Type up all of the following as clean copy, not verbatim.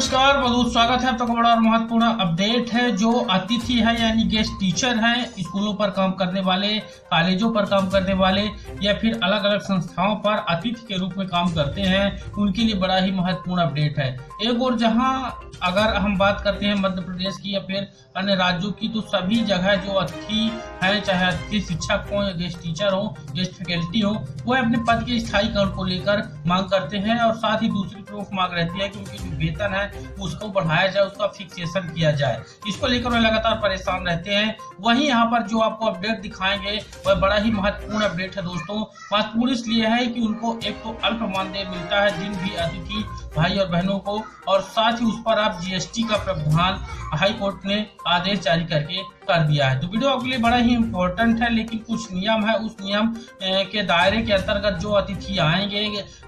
नमस्कार, बहुत स्वागत है। अब तक बड़ा और महत्वपूर्ण अपडेट है। जो अतिथि है यानी गेस्ट टीचर हैं, स्कूलों पर काम करने वाले, कॉलेजों पर काम करने वाले या फिर अलग अलग संस्थाओं पर अतिथि के रूप में काम करते हैं, उनके लिए बड़ा ही महत्वपूर्ण अपडेट है। एक और जहां अगर हम बात करते हैं मध्य प्रदेश की या फिर अन्य राज्यों की, तो सभी जगह जो अतिथि हैं, चाहे अतिथि शिक्षक हो या गेस्ट टीचर हो, गेस्ट फैकल्टी हो, वह अपने पद के स्थायीकरण को लेकर मांग करते हैं। और साथ ही दूसरी प्रमुख मांग रहती है कि उनकी जो वेतन है उसको बढ़ाया जाए, उसका फिक्सेशन किया जाए। इसको लेकर वह लगातार परेशान रहते हैं। वहीं यहाँ पर जो आपको अपडेट दिखाएंगे वह बड़ा ही महत्वपूर्ण अपडेट है दोस्तों। महत्वपूर्ण इसलिए है कि उनको एक तो अल्प मानदेय मिलता है जिन भी अतिथि भाई और बहनों को, और साथ ही उस पर आप जीएसटी का प्रावधान हाई कोर्ट ने आदेश जारी करके कर दिया है। तो वीडियो आपके लिए बड़ा ही इम्पोर्टेंट है, लेकिन कुछ नियम है, उस नियम के दायरे के अंतर्गत जो अतिथि आएंगे,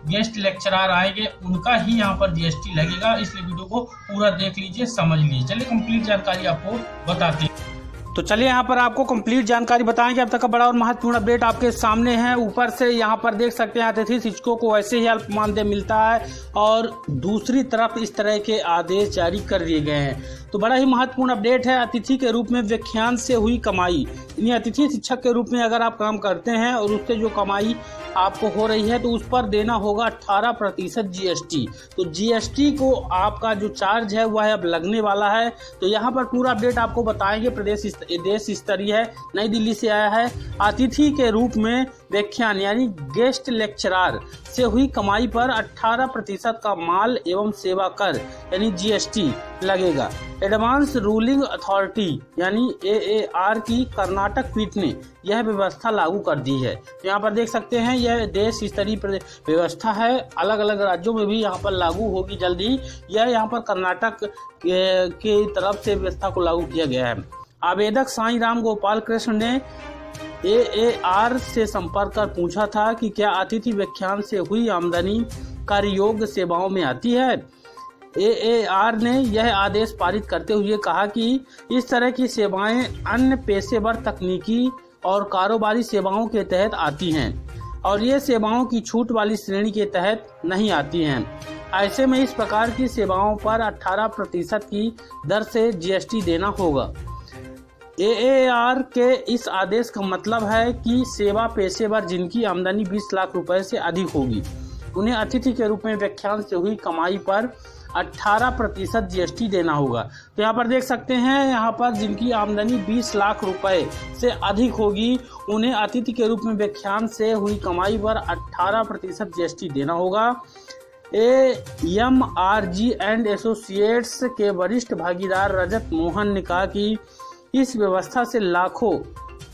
गेस्ट लेक्चरर आएंगे, उनका ही यहाँ पर जीएसटी लगेगा। इसलिए वीडियो को पूरा देख लीजिए, समझ लीजिए। चलिए कंप्लीट जानकारी आपको बताते हैं। तो चलिए यहाँ पर आपको कंप्लीट जानकारी बताएंगे। अब तक का बड़ा और महत्वपूर्ण अपडेट आपके सामने है। ऊपर से यहाँ पर देख सकते हैं अतिथि शिक्षकों को वैसे ही अल्प मानदेय मिलता है, और दूसरी तरफ इस तरह के आदेश जारी कर दिए गए हैं। तो बड़ा ही महत्वपूर्ण अपडेट है। अतिथि के रूप में व्याख्यान से हुई कमाई, यानी अतिथि शिक्षक के रूप में अगर आप काम करते हैं और उससे जो कमाई आपको हो रही है तो उस पर देना होगा 18% जीएसटी। तो जीएसटी को आपका जो चार्ज है वह अब लगने वाला है। तो यहाँ पर पूरा अपडेट आपको बताएंगे। देश स्तरीय है, नई दिल्ली से आया है। अतिथि के रूप में व्याख्यान यानी गेस्ट लेक्चरर से हुई कमाई पर 18% का माल एवं सेवा कर यानी जीएसटी लगेगा। एडवांस रूलिंग अथॉरिटी यानी एएआर की कर्नाटक पीठ ने यह व्यवस्था लागू कर दी है। तो यहाँ पर देख सकते हैं यह देश स्तरीय व्यवस्था है, अलग अलग राज्यों में भी यहाँ पर लागू होगी जल्दी। यह यहाँ पर कर्नाटक की तरफ से व्यवस्था को लागू किया गया है। आवेदक साईं राम गोपाल कृष्ण ने एएआर से संपर्क कर पूछा था कि क्या अतिथि व्याख्यान से हुई आमदनी कर योग्य सेवाओं में आती है। एएआर ने यह आदेश पारित करते हुए कहा कि इस तरह की सेवाएं अन्य पेशेवर तकनीकी और कारोबारी सेवाओं के तहत आती हैं, और ये सेवाओं की छूट वाली श्रेणी के तहत नहीं आती हैं। ऐसे में इस प्रकार की सेवाओं पर 18% की दर से जीएसटी देना होगा। एएआर के इस आदेश का मतलब है कि सेवा पेशेवर जिनकी आमदनी 20 लाख रुपए से अधिक होगी, उन्हें अतिथि के रूप में व्याख्यान से हुई कमाई पर 18% जीएसटी देना होगा। तो यहाँ पर देख सकते हैं, यहाँ पर जिनकी आमदनी 20 लाख रुपए से अधिक होगी, उन्हें अतिथि के रूप में व्याख्यान से हुई कमाई पर 18% जीएसटी देना होगा। एएमआरजी एंड एसोसिएट्स के वरिष्ठ भागीदार रजत मोहन ने कहा कि इस व्यवस्था से लाखों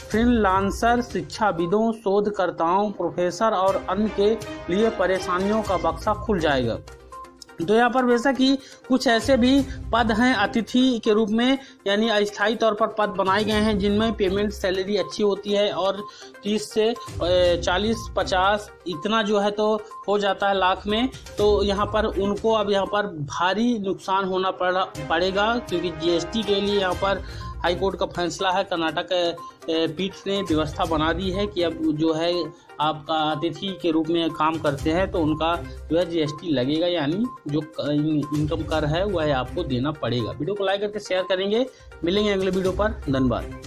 फ्रीलांसर, शिक्षाविदों, शोधकर्ताओं, प्रोफेसर और अन्य के लिए परेशानियों का बक्सा खुल जाएगा। तो यहाँ पर वैसा कि कुछ ऐसे भी पद हैं अतिथि के रूप में, यानी अस्थायी तौर पर पद बनाए गए हैं जिनमें पेमेंट सैलरी अच्छी होती है, और 30 से 40-50 इतना जो है तो हो जाता है लाख में। तो यहाँ पर उनको अब यहाँ पर भारी नुकसान होना पड़ेगा, क्योंकि जीएसटी के लिए यहाँ पर हाई कोर्ट का फैसला है। कर्नाटक पीठ ने व्यवस्था बना दी है कि अब जो है आपका अतिथि के रूप में काम करते हैं तो उनका जो है जीएसटी लगेगा, यानी जो इनकम कर है वह आपको देना पड़ेगा। वीडियो को लाइक करके शेयर करेंगे। मिलेंगे अगले वीडियो पर। धन्यवाद।